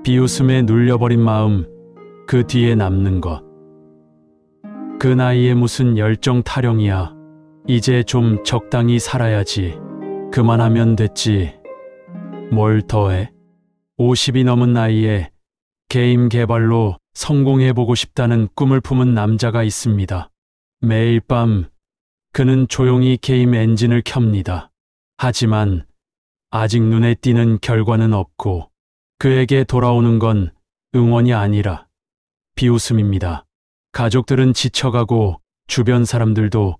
비웃음에 눌려버린 마음, 그 뒤에 남는 것. 그 나이에 무슨 열정 타령이야. 이제 좀 적당히 살아야지. 그만하면 됐지. 뭘 더해? 50이 넘은 나이에 게임 개발로 성공해보고 싶다는 꿈을 품은 남자가 있습니다. 매일 밤 그는 조용히 게임 엔진을 켭니다. 하지만 아직 눈에 띄는 결과는 없고 그에게 돌아오는 건 응원이 아니라 비웃음입니다. 가족들은 지쳐가고 주변 사람들도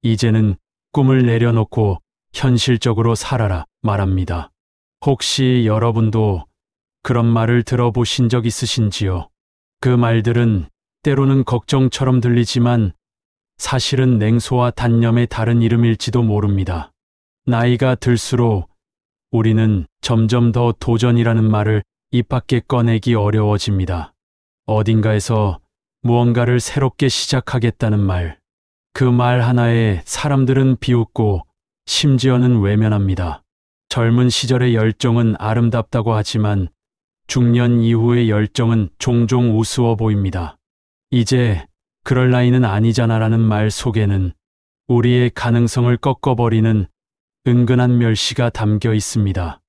이제는 꿈을 내려놓고 현실적으로 살아라 말합니다. 혹시 여러분도 그런 말을 들어보신 적 있으신지요? 그 말들은 때로는 걱정처럼 들리지만 사실은 냉소와 단념의 다른 이름일지도 모릅니다. 나이가 들수록 우리는 점점 더 도전이라는 말을 입 밖에 꺼내기 어려워집니다. 어딘가에서 무언가를 새롭게 시작하겠다는 말. 그 말 하나에 사람들은 비웃고 심지어는 외면합니다. 젊은 시절의 열정은 아름답다고 하지만 중년 이후의 열정은 종종 우스워 보입니다. 이제 그럴 나이는 아니잖아라는 말 속에는 우리의 가능성을 꺾어버리는 은근한 멸시가 담겨 있습니다.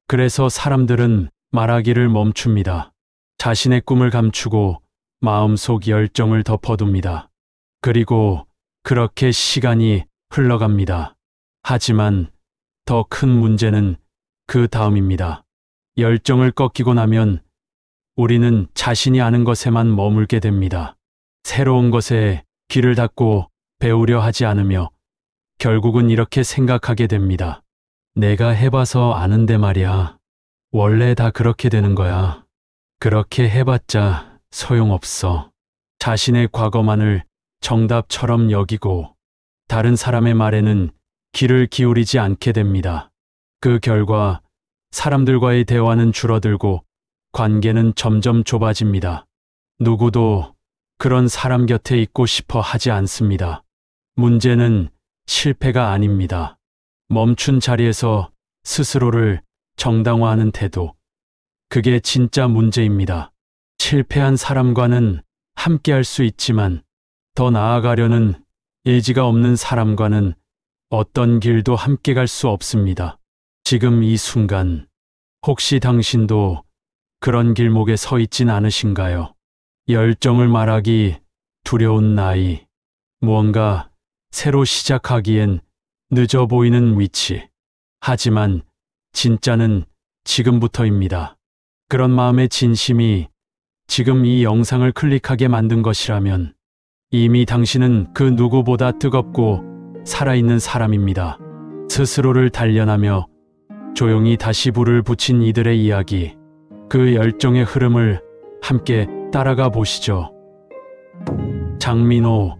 그래서 사람들은 말하기를 멈춥니다. 자신의 꿈을 감추고 마음속 열정을 덮어둡니다. 그리고 그렇게 시간이 흘러갑니다. 하지만 더 큰 문제는 그 다음입니다. 열정을 꺾이고 나면 우리는 자신이 아는 것에만 머물게 됩니다. 새로운 것에 귀를 닫고 배우려 하지 않으며 결국은 이렇게 생각하게 됩니다. 내가 해봐서 아는데 말이야. 원래 다 그렇게 되는 거야. 그렇게 해봤자 소용없어. 자신의 과거만을 정답처럼 여기고 다른 사람의 말에는 귀를 기울이지 않게 됩니다. 그 결과 사람들과의 대화는 줄어들고 관계는 점점 좁아집니다. 누구도 그런 사람 곁에 있고 싶어 하지 않습니다. 문제는 실패가 아닙니다. 멈춘 자리에서 스스로를 정당화하는 태도. 그게 진짜 문제입니다. 실패한 사람과는 함께할 수 있지만 더 나아가려는 의지가 없는 사람과는 어떤 길도 함께 갈 수 없습니다. 지금 이 순간 혹시 당신도 그런 길목에 서 있진 않으신가요? 열정을 말하기 두려운 나이, 무언가 새로 시작하기엔 늦어 보이는 위치. 하지만 진짜는 지금부터입니다. 그런 마음의 진심이 지금 이 영상을 클릭하게 만든 것이라면 이미 당신은 그 누구보다 뜨겁고 살아있는 사람입니다. 스스로를 단련하며 조용히 다시 불을 붙인 이들의 이야기, 그 열정의 흐름을 함께 따라가 보시죠. 장민호,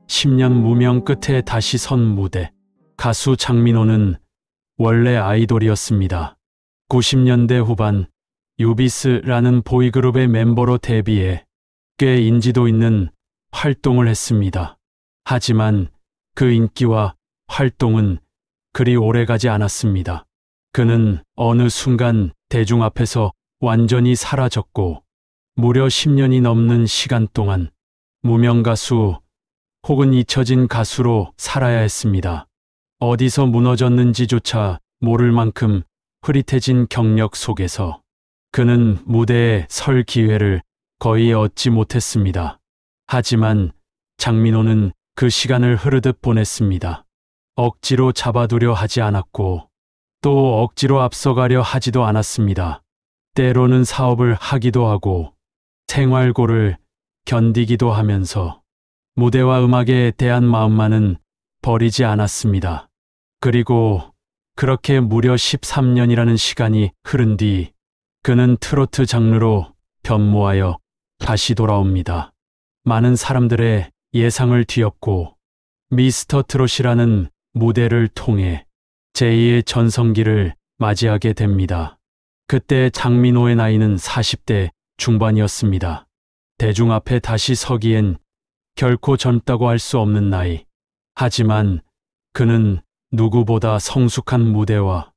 10년 무명 끝에 다시 선 무대. 가수 장민호는 원래 아이돌이었습니다. 90년대 후반 유비스라는 보이그룹의 멤버로 데뷔해 꽤 인지도 있는 활동을 했습니다. 하지만 그 인기와 활동은 그리 오래가지 않았습니다. 그는 어느 순간 대중 앞에서 완전히 사라졌고 무려 10년이 넘는 시간 동안 무명 가수 혹은 잊혀진 가수로 살아야 했습니다. 어디서 무너졌는지조차 모를 만큼 흐릿해진 경력 속에서 그는 무대에 설 기회를 거의 얻지 못했습니다. 하지만 장민호는 그 시간을 흐르듯 보냈습니다. 억지로 잡아두려 하지 않았고 또 억지로 앞서가려 하지도 않았습니다. 때로는 사업을 하기도 하고 생활고를 견디기도 하면서 무대와 음악에 대한 마음만은 버리지 않았습니다. 그리고 그렇게 무려 13년이라는 시간이 흐른 뒤 그는 트로트 장르로 변모하여 다시 돌아옵니다. 많은 사람들의 예상을 뒤엎고 미스터 트롯이라는 무대를 통해 제2의 전성기를 맞이하게 됩니다. 그때 장민호의 나이는 40대 중반이었습니다. 대중 앞에 다시 서기엔 결코 젊다고 할 수 없는 나이. 하지만 그는 누구보다 성숙한 무대와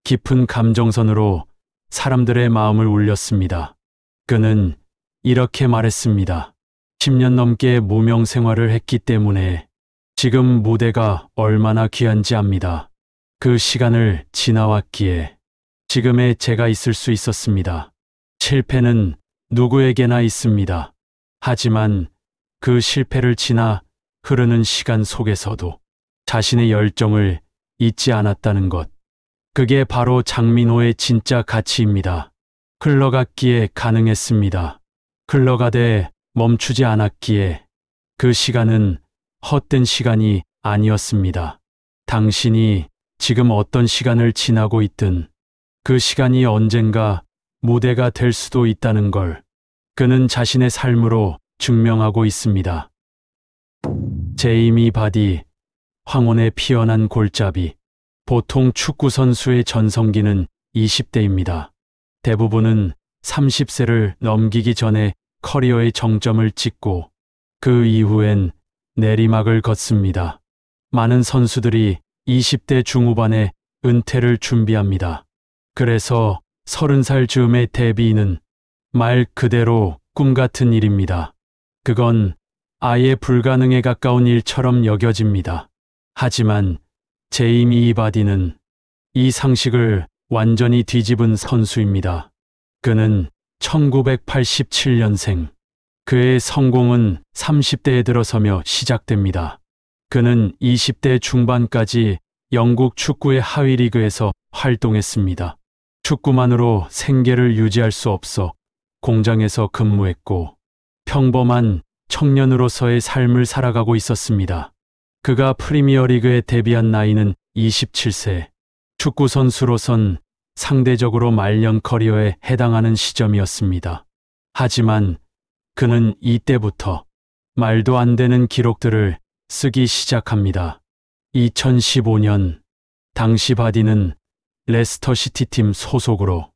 깊은 감정선으로 사람들의 마음을 울렸습니다. 그는 이렇게 말했습니다. 10년 넘게 무명 생활을 했기 때문에 지금 무대가 얼마나 귀한지 압니다. 그 시간을 지나왔기에 지금의 제가 있을 수 있었습니다. 실패는 누구에게나 있습니다. 하지만 그 실패를 지나 흐르는 시간 속에서도 자신의 열정을 잊지 않았다는 것. 그게 바로 장민호의 진짜 가치입니다. 흘러갔기에 가능했습니다. 흘러가되 멈추지 않았기에 그 시간은 헛된 시간이 아니었습니다. 당신이 지금 어떤 시간을 지나고 있든 그 시간이 언젠가 무대가 될 수도 있다는 걸 그는 자신의 삶으로 증명하고 있습니다. 제이미 바디, 황혼의 피어난 골짜기. 보통 축구 선수의 전성기는 20대입니다. 대부분은 30세를 넘기기 전에 커리어의 정점을 찍고 그 이후엔 내리막을 걷습니다. 많은 선수들이 20대 중후반에 은퇴를 준비합니다. 그래서 30살 즈음의 데뷔는 말 그대로 꿈 같은 일입니다. 그건 아예 불가능에 가까운 일처럼 여겨집니다. 하지만 제이미 바디는 이 상식을 완전히 뒤집은 선수입니다. 그는 1987년생. 그의 성공은 30대에 들어서며 시작됩니다. 그는 20대 중반까지 영국 축구의 하위 리그에서 활동했습니다. 축구만으로 생계를 유지할 수 없어 공장에서 근무했고 평범한 청년으로서의 삶을 살아가고 있었습니다. 그가 프리미어리그에 데뷔한 나이는 27세. 축구 선수로선 상대적으로 말년 커리어에 해당하는 시점이었습니다. 하지만 그는 이때부터 말도 안 되는 기록들을 쓰기 시작합니다. 2015년 당시 바디는 레스터 시티팀 소속으로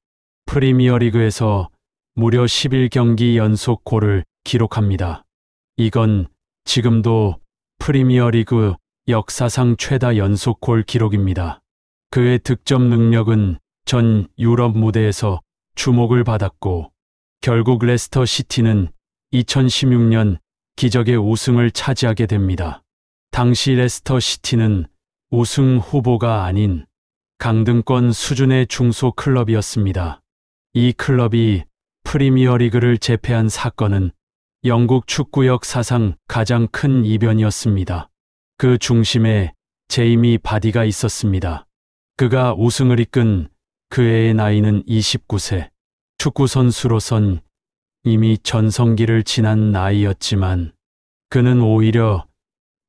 프리미어리그에서 무려 11경기 연속 골을 기록합니다. 이건 지금도 프리미어리그 역사상 최다 연속 골 기록입니다. 그의 득점 능력은 전 유럽 무대에서 주목을 받았고 결국 레스터 시티는 2016년 기적의 우승을 차지하게 됩니다. 당시 레스터 시티는 우승 후보가 아닌 강등권 수준의 중소 클럽이었습니다. 이 클럽이 프리미어리그를 제패한 사건은 영국 축구 역사상 가장 큰 이변이었습니다. 그 중심에 제이미 바디가 있었습니다. 그가 우승을 이끈 그의 나이는 29세. 축구 선수로선 이미 전성기를 지난 나이였지만 그는 오히려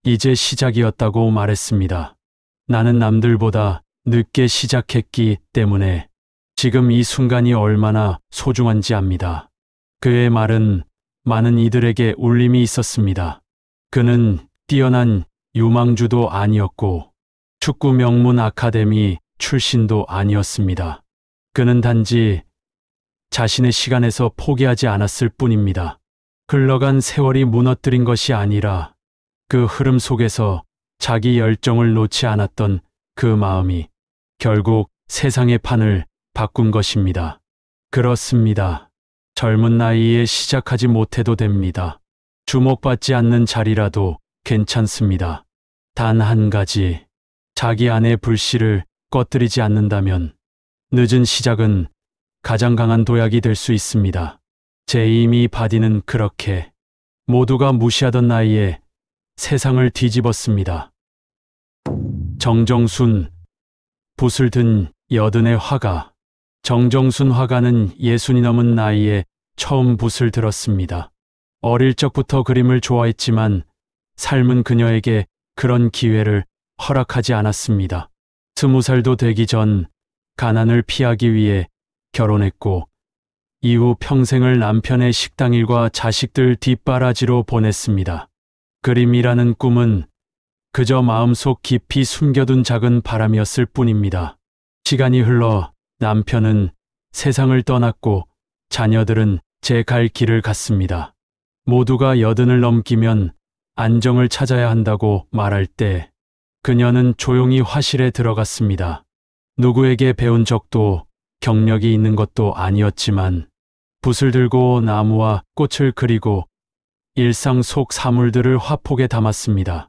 이제 시작이었다고 말했습니다. 나는 남들보다 늦게 시작했기 때문에 지금 이 순간이 얼마나 소중한지 압니다. 그의 말은 많은 이들에게 울림이 있었습니다. 그는 뛰어난 유망주도 아니었고 축구 명문 아카데미 출신도 아니었습니다. 그는 단지 자신의 시간에서 포기하지 않았을 뿐입니다. 흘러간 세월이 무너뜨린 것이 아니라 그 흐름 속에서 자기 열정을 놓지 않았던 그 마음이 결국 세상의 판을 바꾼 것입니다. 그렇습니다. 젊은 나이에 시작하지 못해도 됩니다. 주목받지 않는 자리라도 괜찮습니다. 단 한 가지, 자기 안의 불씨를 꺼뜨리지 않는다면 늦은 시작은 가장 강한 도약이 될 수 있습니다. 제이미 바디는 그렇게 모두가 무시하던 나이에 세상을 뒤집었습니다. 정정순, 붓을 든 여든의 화가. 정정순 화가는 60이 넘은 나이에 처음 붓을 들었습니다. 어릴 적부터 그림을 좋아했지만 삶은 그녀에게 그런 기회를 허락하지 않았습니다. 20살도 되기 전 가난을 피하기 위해 결혼했고 이후 평생을 남편의 식당 일과 자식들 뒷바라지로 보냈습니다. 그림이라는 꿈은 그저 마음속 깊이 숨겨둔 작은 바람이었을 뿐입니다. 시간이 흘러 남편은 세상을 떠났고 자녀들은 제 갈 길을 갔습니다. 모두가 80을 넘기면 안정을 찾아야 한다고 말할 때 그녀는 조용히 화실에 들어갔습니다. 누구에게 배운 적도 경력이 있는 것도 아니었지만 붓을 들고 나무와 꽃을 그리고 일상 속 사물들을 화폭에 담았습니다.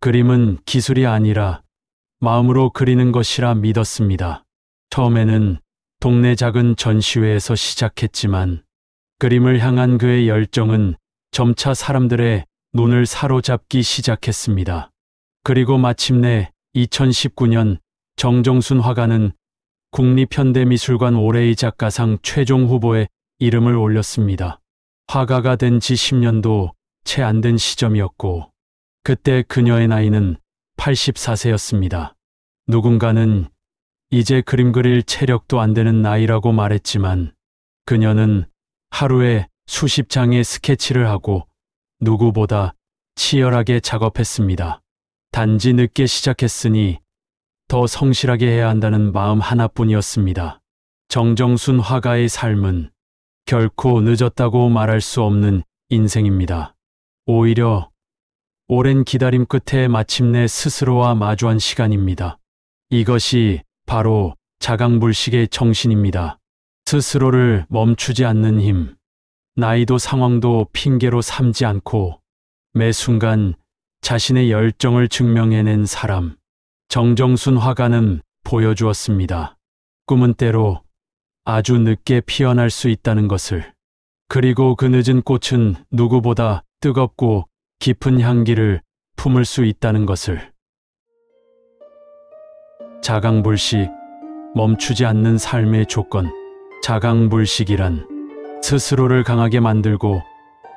그림은 기술이 아니라 마음으로 그리는 것이라 믿었습니다. 처음에는 동네 작은 전시회에서 시작했지만 그림을 향한 그의 열정은 점차 사람들의 눈을 사로잡기 시작했습니다. 그리고 마침내 2019년 정정순 화가는 국립현대미술관 올해의 작가상 최종 후보에 이름을 올렸습니다. 화가가 된 지 10년도 채 안 된 시점이었고 그때 그녀의 나이는 84세였습니다. 누군가는 이제 그림 그릴 체력도 안 되는 나이라고 말했지만 그녀는 하루에 수십 장의 스케치를 하고 누구보다 치열하게 작업했습니다. 단지 늦게 시작했으니 더 성실하게 해야 한다는 마음 하나뿐이었습니다. 정정순 화가의 삶은 결코 늦었다고 말할 수 없는 인생입니다. 오히려 오랜 기다림 끝에 마침내 스스로와 마주한 시간입니다. 이것이 바로 자강불식의 정신입니다. 스스로를 멈추지 않는 힘, 나이도 상황도 핑계로 삼지 않고 매 순간 자신의 열정을 증명해낸 사람. 정정순 화가는 보여주었습니다. 꿈은 때로 아주 늦게 피어날 수 있다는 것을. 그리고 그 늦은 꽃은 누구보다 뜨겁고 깊은 향기를 품을 수 있다는 것을. 자강불식, 멈추지 않는 삶의 조건. 자강불식이란 스스로를 강하게 만들고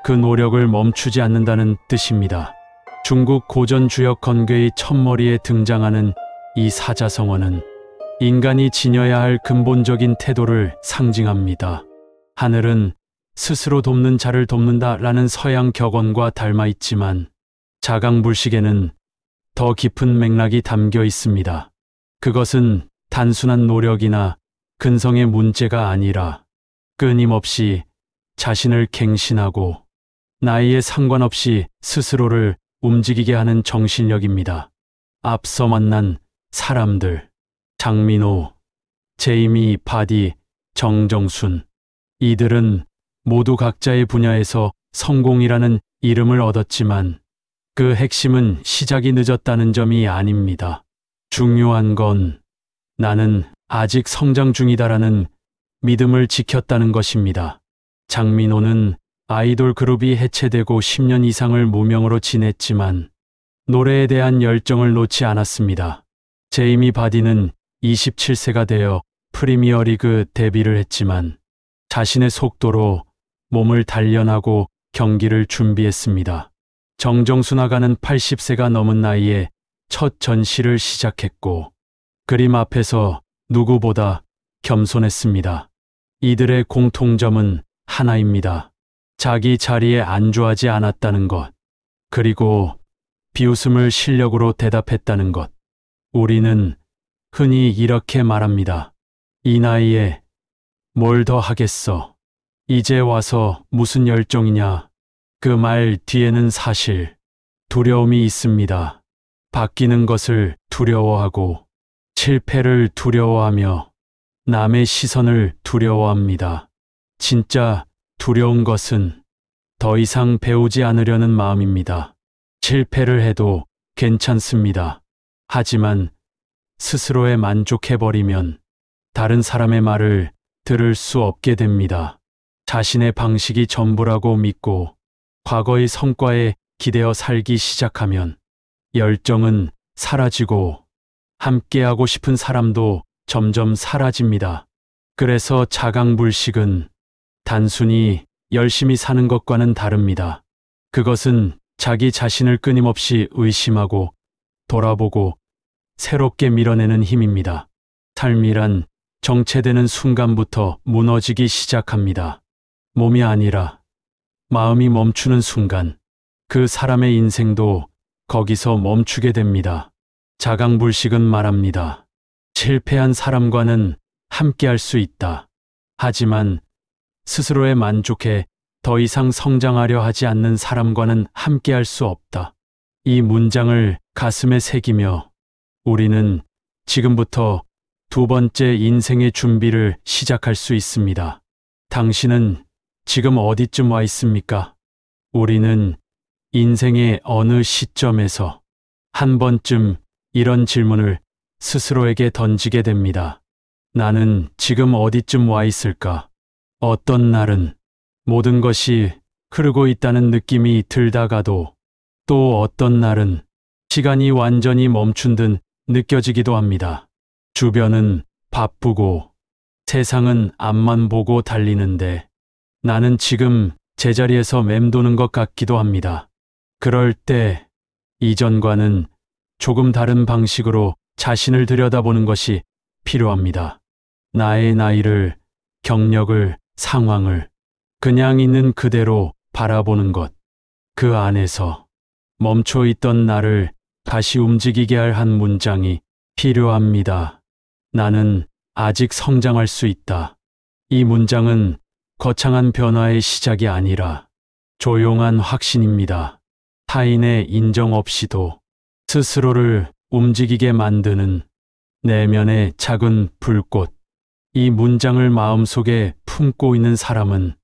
그 노력을 멈추지 않는다는 뜻입니다. 중국 고전 주역 건괴의 첫머리에 등장하는 이 사자성어는 인간이 지녀야 할 근본적인 태도를 상징합니다. 하늘은 스스로 돕는 자를 돕는다라는 서양 격언과 닮아 있지만 자강불식에는 더 깊은 맥락이 담겨 있습니다. 그것은 단순한 노력이나 근성의 문제가 아니라 끊임없이 자신을 갱신하고 나이에 상관없이 스스로를 움직이게 하는 정신력입니다. 앞서 만난 사람들, 장민호, 제이미 바디, 정정순, 이들은 모두 각자의 분야에서 성공이라는 이름을 얻었지만 그 핵심은 시작이 늦었다는 점이 아닙니다. 중요한 건 나는 아직 성장 중이다라는 믿음을 지켰다는 것입니다. 장민호는 아이돌 그룹이 해체되고 10년 이상을 무명으로 지냈지만 노래에 대한 열정을 놓지 않았습니다. 제이미 바디는 27세가 되어 프리미어리그 데뷔를 했지만 자신의 속도로 몸을 단련하고 경기를 준비했습니다. 정정순 화가는 80세가 넘은 나이에 첫 전시를 시작했고 그림 앞에서 누구보다 겸손했습니다. 이들의 공통점은 하나입니다. 자기 자리에 안주하지 않았다는 것, 그리고 비웃음을 실력으로 대답했다는 것. 우리는 흔히 이렇게 말합니다. 이 나이에 뭘 더 하겠어? 이제 와서 무슨 열정이냐? 그 말 뒤에는 사실 두려움이 있습니다. 바뀌는 것을 두려워하고 실패를 두려워하며 남의 시선을 두려워합니다. 진짜 두려운 것은 더 이상 배우지 않으려는 마음입니다. 실패를 해도 괜찮습니다. 하지만 스스로에 만족해버리면 다른 사람의 말을 들을 수 없게 됩니다. 자신의 방식이 전부라고 믿고 과거의 성과에 기대어 살기 시작하면 열정은 사라지고 함께하고 싶은 사람도 점점 사라집니다. 그래서 자강불식은 단순히 열심히 사는 것과는 다릅니다. 그것은 자기 자신을 끊임없이 의심하고 돌아보고 새롭게 밀어내는 힘입니다. 삶이란 정체되는 순간부터 무너지기 시작합니다. 몸이 아니라 마음이 멈추는 순간 그 사람의 인생도 거기서 멈추게 됩니다. 자강불식은 말합니다. 실패한 사람과는 함께할 수 있다. 하지만 스스로에 만족해 더 이상 성장하려 하지 않는 사람과는 함께할 수 없다. 이 문장을 가슴에 새기며 우리는 지금부터 두 번째 인생의 준비를 시작할 수 있습니다. 당신은 지금 어디쯤 와 있습니까? 우리는 인생의 어느 시점에서 한 번쯤 이런 질문을 스스로에게 던지게 됩니다. 나는 지금 어디쯤 와 있을까? 어떤 날은 모든 것이 흐르고 있다는 느낌이 들다가도 또 어떤 날은 시간이 완전히 멈춘 듯 느껴지기도 합니다. 주변은 바쁘고 세상은 앞만 보고 달리는데 나는 지금 제자리에서 맴도는 것 같기도 합니다. 그럴 때 이전과는 조금 다른 방식으로 자신을 들여다보는 것이 필요합니다. 나의 나이를, 경력을, 상황을 그냥 있는 그대로 바라보는 것. 그 안에서 멈춰 있던 나를 다시 움직이게 할 한 문장이 필요합니다. 나는 아직 성장할 수 있다. 이 문장은 거창한 변화의 시작이 아니라 조용한 확신입니다. 타인의 인정 없이도 스스로를 움직이게 만드는 내면의 작은 불꽃. 이 문장을 마음속에 품고 있는 사람은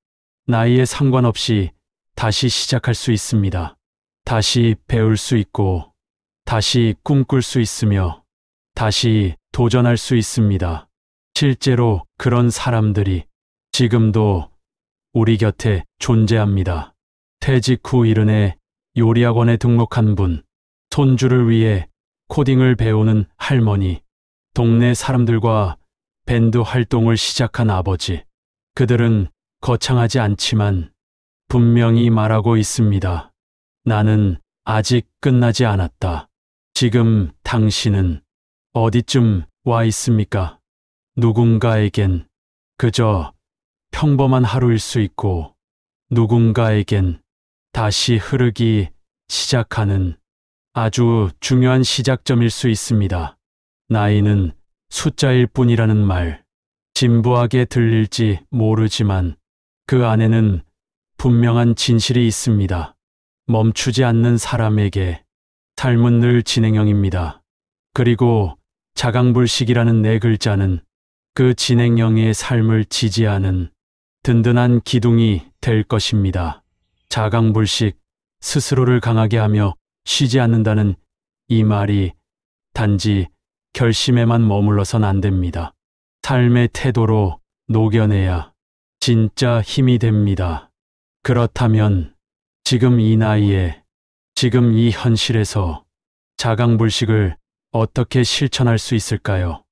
나이에 상관없이 다시 시작할 수 있습니다. 다시 배울 수 있고, 다시 꿈꿀 수 있으며, 다시 도전할 수 있습니다. 실제로 그런 사람들이 지금도 우리 곁에 존재합니다. 퇴직 후 이른해 요리학원에 등록한 분, 손주를 위해 코딩을 배우는 할머니, 동네 사람들과 밴드 활동을 시작한 아버지. 그들은 거창하지 않지만 분명히 말하고 있습니다. 나는 아직 끝나지 않았다. 지금 당신은 어디쯤 와 있습니까? 누군가에겐 그저 평범한 하루일 수 있고, 누군가에겐 다시 흐르기 시작하는 아주 중요한 시작점일 수 있습니다. 나이는 숫자일 뿐이라는 말, 진부하게 들릴지 모르지만 그 안에는 분명한 진실이 있습니다. 멈추지 않는 사람에게 삶은 늘 진행형입니다. 그리고 자강불식이라는 네 글자는 그 진행형의 삶을 지지하는 든든한 기둥이 될 것입니다. 자강불식, 스스로를 강하게 하며 쉬지 않는다는 이 말이 단지 결심에만 머물러선 안 됩니다. 삶의 태도로 녹여내야 진짜 힘이 됩니다. 그렇다면 지금 이 나이에, 지금 이 현실에서 자강불식을 어떻게 실천할 수 있을까요?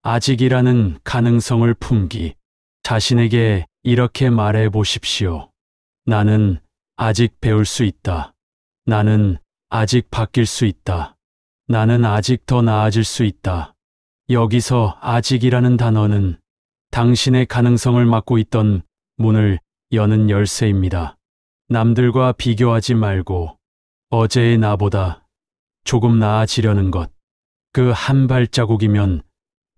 아직이라는 가능성을 품기. 자신에게 이렇게 말해 보십시오. 나는 아직 배울 수 있다. 나는 아직 바뀔 수 있다. 나는 아직 더 나아질 수 있다. 여기서 아직이라는 단어는 당신의 가능성을 막고 있던 문을 여는 열쇠입니다. 남들과 비교하지 말고 어제의 나보다 조금 나아지려는 것. 그 한 발자국이면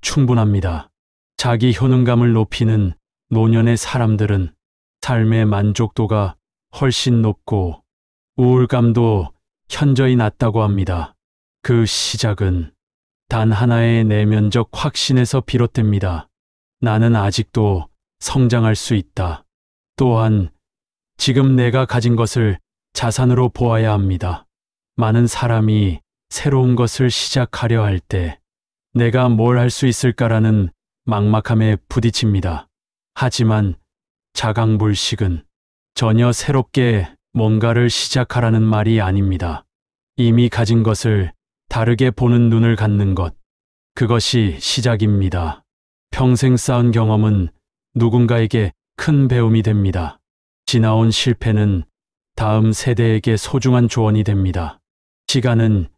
충분합니다. 자기 효능감을 높이는 노년의 사람들은 삶의 만족도가 훨씬 높고 우울감도 현저히 낮다고 합니다. 그 시작은 단 하나의 내면적 확신에서 비롯됩니다. 나는 아직도 성장할 수 있다. 또한 지금 내가 가진 것을 자산으로 보아야 합니다. 많은 사람이 새로운 것을 시작하려 할 때 내가 뭘 할 수 있을까라는 막막함에 부딪힙니다. 하지만 자강불식은 전혀 새롭게 뭔가를 시작하라는 말이 아닙니다. 이미 가진 것을 다르게 보는 눈을 갖는 것. 그것이 시작입니다. 평생 쌓은 경험은 누군가에게 큰 배움이 됩니다. 지나온 실패는 다음 세대에게 소중한 조언이 됩니다. 시간은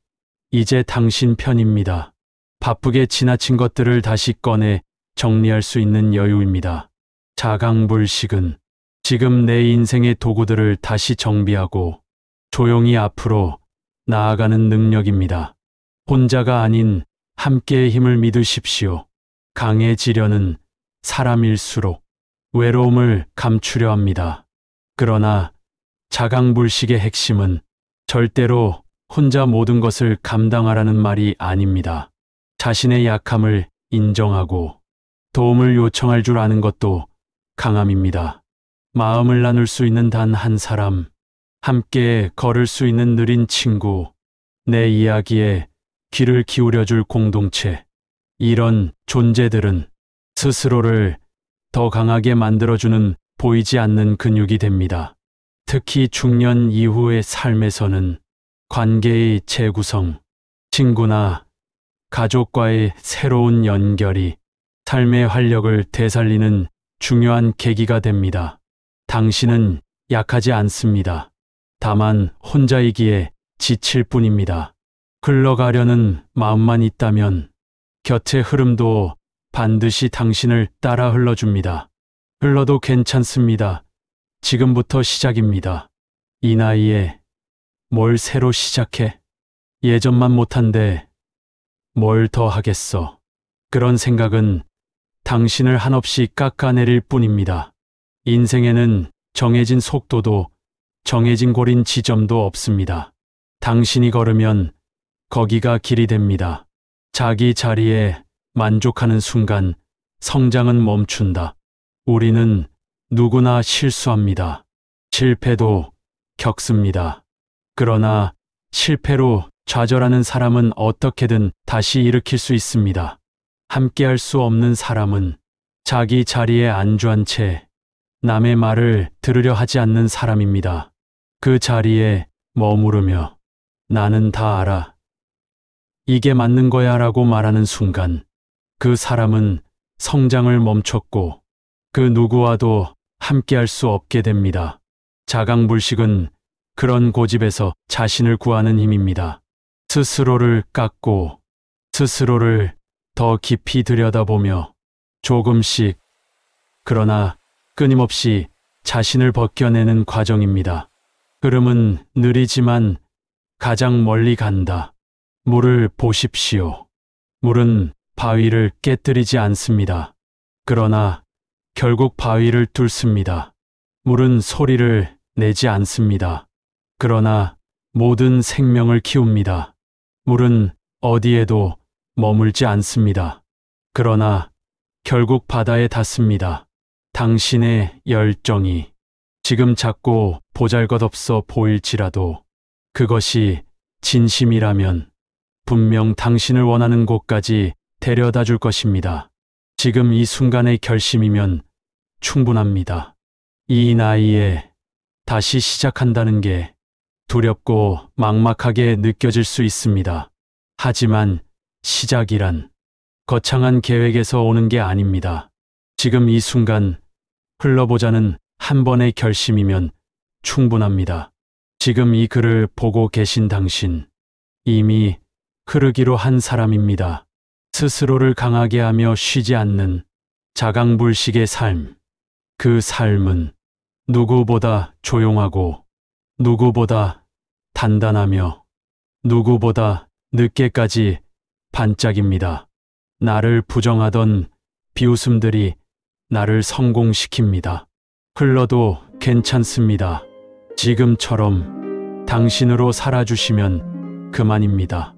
이제 당신 편입니다. 바쁘게 지나친 것들을 다시 꺼내 정리할 수 있는 여유입니다. 자강불식은 지금 내 인생의 도구들을 다시 정비하고 조용히 앞으로 나아가는 능력입니다. 혼자가 아닌 함께의 힘을 믿으십시오. 강해지려는 사람일수록 외로움을 감추려 합니다. 그러나 자강불식의 핵심은 절대로 혼자 모든 것을 감당하라는 말이 아닙니다. 자신의 약함을 인정하고 도움을 요청할 줄 아는 것도 강함입니다. 마음을 나눌 수 있는 단 한 사람, 함께 걸을 수 있는 느린 친구, 내 이야기에 귀를 기울여줄 공동체. 이런 존재들은 스스로를 더 강하게 만들어주는 보이지 않는 근육이 됩니다. 특히 중년 이후의 삶에서는 관계의 재구성, 친구나 가족과의 새로운 연결이 삶의 활력을 되살리는 중요한 계기가 됩니다. 당신은 약하지 않습니다. 다만 혼자이기에 지칠 뿐입니다. 흘러가려는 마음만 있다면 곁의 흐름도 반드시 당신을 따라 흘러줍니다. 흘러도 괜찮습니다. 지금부터 시작입니다. 이 나이에 뭘 새로 시작해? 예전만 못한데 뭘 더 하겠어? 그런 생각은 당신을 한없이 깎아내릴 뿐입니다. 인생에는 정해진 속도도 정해진 고린 지점도 없습니다. 당신이 걸으면 거기가 길이 됩니다. 자기 자리에 만족하는 순간 성장은 멈춘다. 우리는 누구나 실수합니다. 실패도 겪습니다. 그러나 실패로 좌절하는 사람은 어떻게든 다시 일으킬 수 있습니다. 함께할 수 없는 사람은 자기 자리에 안주한 채 남의 말을 들으려 하지 않는 사람입니다. 그 자리에 머무르며 나는 다 알아. 이게 맞는 거야 라고 말하는 순간 그 사람은 성장을 멈췄고 그 누구와도 함께할 수 없게 됩니다. 자강불식은 그런 고집에서 자신을 구하는 힘입니다. 스스로를 깎고 스스로를 더 깊이 들여다보며 조금씩 그러나 끊임없이 자신을 벗겨내는 과정입니다. 흐름은 느리지만 가장 멀리 간다. 물을 보십시오. 물은 바위를 깨뜨리지 않습니다. 그러나 결국 바위를 뚫습니다. 물은 소리를 내지 않습니다. 그러나 모든 생명을 키웁니다. 물은 어디에도 머물지 않습니다. 그러나 결국 바다에 닿습니다. 당신의 열정이 지금 작고 보잘것없어 보일지라도 그것이 진심이라면 분명 당신을 원하는 곳까지 데려다 줄 것입니다. 지금 이 순간의 결심이면 충분합니다. 이 나이에 다시 시작한다는 게 두렵고 막막하게 느껴질 수 있습니다. 하지만 시작이란 거창한 계획에서 오는 게 아닙니다. 지금 이 순간 흘러보자는 한 번의 결심이면 충분합니다. 지금 이 글을 보고 계신 당신, 이미 흐르기로 한 사람입니다. 스스로를 강하게 하며 쉬지 않는 자강불식의 삶. 그 삶은 누구보다 조용하고 누구보다 단단하며 누구보다 늦게까지 반짝입니다. 나를 부정하던 비웃음들이 나를 성공시킵니다. 흘러도 괜찮습니다. 지금처럼 당신으로 살아주시면 그만입니다.